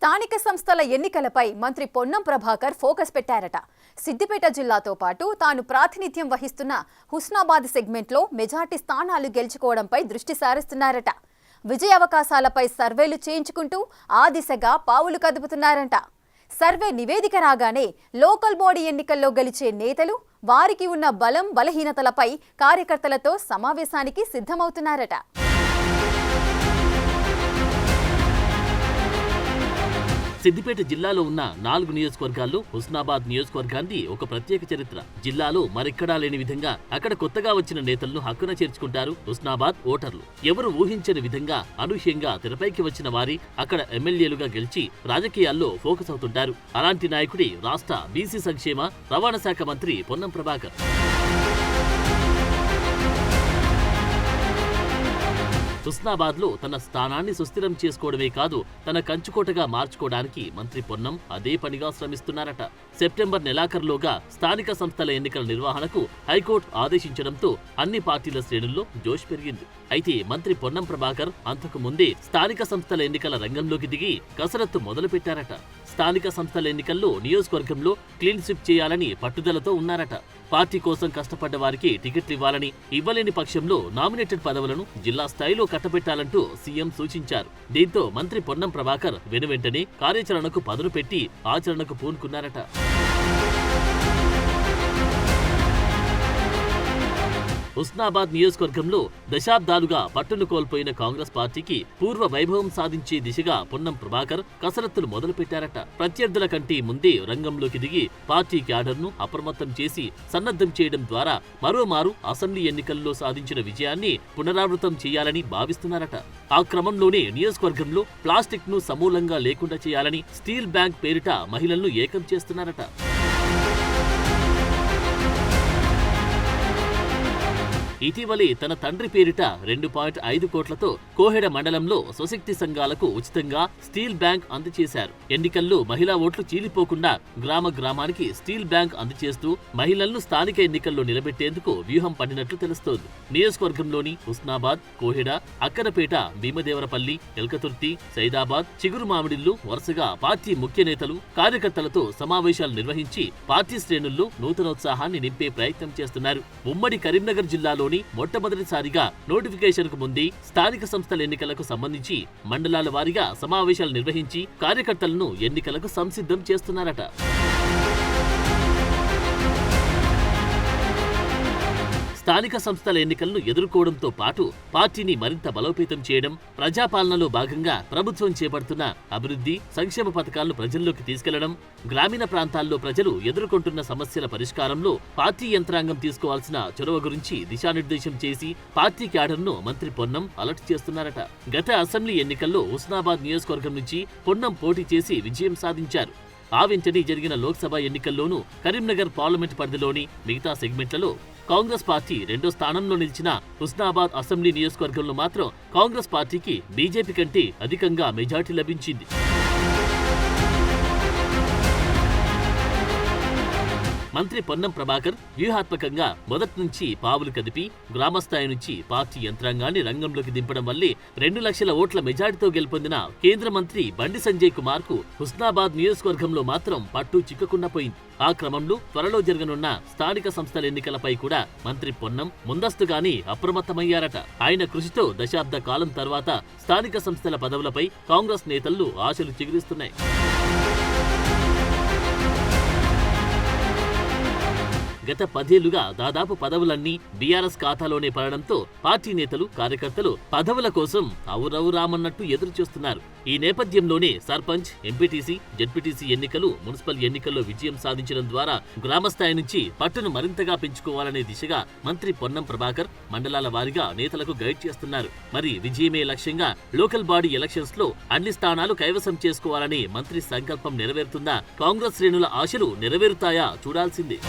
స్థానిక సంస్థల ఎన్నికలపై మంత్రి పొన్నం ప్రభాకర్ ఫోకస్ పెట్టారట. సిద్దిపేట జిల్లాతో పాటు తాను ప్రాతినిధ్యం వహిస్తున్న హుస్నాబాద్ సెగ్మెంట్లో మెజార్టీ స్థానాలు గెలుచుకోవడంపై దృష్టి సారిస్తున్నారట. విజయ అవకాశాలపై సర్వేలు చేయించుకుంటూ ఆ దిశగా పావులు కదుపుతున్నారంట. సర్వే నివేదిక రాగానే లోకల్ బాడీ ఎన్నికల్లో గెలిచే నేతలు వారికి ఉన్న బలం బలహీనతలపై కార్యకర్తలతో సమావేశానికి సిద్ధమవుతున్నారట. సిద్దిపేట జిల్లాలో ఉన్న 4 నియోజకవర్గాల్లో హుస్నాబాద్ నియోజకవర్గాన్ని ఒక ప్రత్యేక చరిత్ర. జిల్లాలో మరెక్కడా లేని విధంగా అక్కడ కొత్తగా వచ్చిన నేతలను హక్కున చేర్చుకుంటారు హుస్నాబాద్ ఓటర్లు. ఎవరు ఊహించని విధంగా అనూహ్యంగా తెరపైకి వచ్చిన వారి అక్కడ ఎమ్మెల్యేలుగా గెలిచి రాజకీయాల్లో ఫోకస్ అవుతుంటారు. అలాంటి నాయకుడి రాష్ట్ర బీసీ సంక్షేమ రవాణా శాఖ మంత్రి పొన్నం ప్రభాకర్. హుస్నాబాద్ లో తన స్థానాన్ని సుస్థిరం చేసుకోవడమే కాదు, తన కంచుకోటగా మార్చుకోవడానికి మంత్రి పొన్నం అదే పనిగా శ్రమిస్తున్నారట. సెప్టెంబర్ నెలాఖరులోగా స్థానిక సంస్థల ఎన్నికల నిర్వహణకు హైకోర్టు ఆదేశించడంతో అన్ని పార్టీల శ్రేణుల్లో జోష్ పెరిగింది. అయితే మంత్రి పొన్నం ప్రభాకర్ అంతకు ముందే స్థానిక సంస్థల ఎన్నికల రంగంలోకి దిగి కసరత్తు మొదలుపెట్టారట. స్థానిక సంస్థల ఎన్నికల్లో నియోజకవర్గంలో క్లీన్ స్వీప్ చేయాలని పట్టుదలతో ఉన్నారట. పార్టీ కోసం కష్టపడ్డ వారికి టికెట్లు ఇవ్వాలని, ఇవ్వలేని పక్షంలో నామినేటెడ్ పదవులను జిల్లా స్థాయిలో కట్టబెట్టాలంటూ సీఎం సూచించారు. దీంతో మంత్రి పొన్నం ప్రభాకర్ వెనువెంటనే కార్యాచరణకు పదును పెట్టి ఆచరణకు పూనుకున్నారట. హుస్నాబాద్ నియోజకవర్గంలో దశాబ్దాలుగా పట్టును కోల్పోయిన కాంగ్రెస్ పార్టీకి పూర్వ వైభవం సాధించే దిశగా పొన్నం ప్రభాకర్ కసరత్తులు మొదలుపెట్టారట. ప్రత్యర్థుల కంటే ముందే రంగంలోకి దిగి పార్టీ క్యాడర్ను అప్రమత్తం చేసి సన్నద్ధం చేయడం ద్వారా మరోమారు అసెంబ్లీ ఎన్నికల్లో సాధించిన విజయాన్ని పునరావృతం చేయాలని భావిస్తున్నారట. ఆ క్రమంలోనే నియోజకవర్గంలో ప్లాస్టిక్ ను సమూలంగా లేకుండా చేయాలని స్టీల్ బ్యాంక్ పేరిట మహిళలను ఏకం చేస్తున్నారట. ఇటీవలే తన తండ్రి పేరిట 2.5 కోట్లతో కోహెడ మండలంలో స్వశక్తి సంఘాలకు ఉచితంగా స్టీల్ బ్యాంక్ అందజేశారు. ఎన్నికల్లో మహిళా ఓట్లు చీలిపోకుండా గ్రామానికి స్టీల్ బ్యాంక్ అందజేస్తూ మహిళలను స్థానిక ఎన్నికల్లో నిలబెట్టేందుకు వ్యూహం పడినట్లు తెలుస్తోంది. నియోజకవర్గంలోని హుస్నాబాద్, కోహెడ, అక్కనపేట, భీమదేవరపల్లి, ఎల్కతుర్తి, సైదాబాద్, చిగురుమామిడిల్లో వరుసగా పార్టీ ముఖ్య నేతలు, కార్యకర్తలతో సమావేశాలు నిర్వహించి పార్టీ శ్రేణుల్లో నూతనోత్సాహాన్ని నింపే ప్రయత్నం చేస్తున్నారు. ఉమ్మడి కరీంనగర్ జిల్లాలోని మొట్టమొదటిసారిగా నోటిఫికేషన్ కు ముందే స్థానిక సంస్థల ఎన్నికలకు సంబంధించి మండలాల వారీగా సమావేశాలు నిర్వహించి కార్యకర్తలను ఎన్నికలకు సంసిద్ధం చేస్తున్నారట. స్థానిక సంస్థల ఎన్నికలను ఎదుర్కోవడంతో పాటు పార్టీని మరింత బలోపేతం చేయడం, ప్రజాపాలనలో భాగంగా ప్రభుత్వం చేపడుతున్న అభివృద్ధి, సంక్షేమ పథకాలను ప్రజల్లోకి తీసుకెళ్లడం, గ్రామీణ ప్రాంతాల్లో ప్రజలు ఎదుర్కొంటున్న సమస్యల పరిష్కారంలో పార్టీ యంత్రాంగం తీసుకోవాల్సిన చొరవ గురించి దిశానిర్దేశం చేసి పార్టీ క్యాడర్ను మంత్రి పొన్నం అలర్ట్ చేస్తున్నారట. గత అసెంబ్లీ ఎన్నికల్లో హుస్నాబాద్ నియోజకవర్గం నుంచి పొన్నం పోటీ చేసి విజయం సాధించారు. ఆ వెంటనే జరిగిన లోక్సభ ఎన్నికల్లోనూ కరీంనగర్ పార్లమెంట్ పరిధిలోని మిగతా సెగ్మెంట్లలో కాంగ్రెస్ పార్టీ 2వ స్థానంలో నిలిచిన హుస్నాబాద్ అసెంబ్లీ నియోజకవర్గంలో మాత్రం కాంగ్రెస్ పార్టీకి బీజేపీ కంటే అధికంగా మెజార్టీ లభించింది. మంత్రి పొన్నం ప్రభాకర్ వ్యూహాత్మకంగా మొదటి నుంచి పావులు కదిపి గ్రామస్థాయి నుంచి పార్టీ యంత్రాంగాన్ని రంగంలోకి దింపడం వల్లే 2 లక్షల ఓట్ల మెజార్టీతో గెలుపొందిన కేంద్ర మంత్రి బండి సంజయ్ కుమార్ కు హుస్నాబాద్ నియోజకవర్గంలో మాత్రం పట్టు చిక్కకుండా పోయింది. ఆ క్రమంలో త్వరలో జరగనున్న స్థానిక సంస్థల ఎన్నికలపై కూడా మంత్రి పొన్నం ముందస్తుగానే అప్రమత్తమయ్యారట. ఆయన కృషితో దశాబ్ద కాలం తర్వాత స్థానిక సంస్థల పదవులపై కాంగ్రెస్ నేతలు ఆశలు చిగురిస్తున్నాయి. గత 10 ఏళ్లుగా దాదాపు పదవులన్నీ బీఆర్ఎస్ ఖాతాలోనే పడడంతో పార్టీ నేతలు, కార్యకర్తలు పదవుల కోసం అవురవురామన్నట్టు ఎదురు చూస్తున్నారు. ఈ నేపథ్యంలోనే సర్పంచ్, ఎంపీటీసీ, జెడ్పీటీసీ ఎన్నికలు, మున్సిపల్ ఎన్నికల్లో విజయం సాధించడం ద్వారా గ్రామస్థాయి నుంచి పట్టును మరింతగా పెంచుకోవాలనే దిశగా మంత్రి పొన్నం ప్రభాకర్ మండలాల వారీగా నేతలకు గైడ్ చేస్తున్నారు. మరి విజయమే లక్ష్యంగా లోకల్ బాడీ ఎలక్షన్స్ లో అన్ని స్థానాలు కైవసం చేసుకోవాలనే మంత్రి సంకల్పం నెరవేరుతుందా? కాంగ్రెస్ శ్రేణుల ఆశలు నెరవేరుతాయా? చూడాల్సిందే.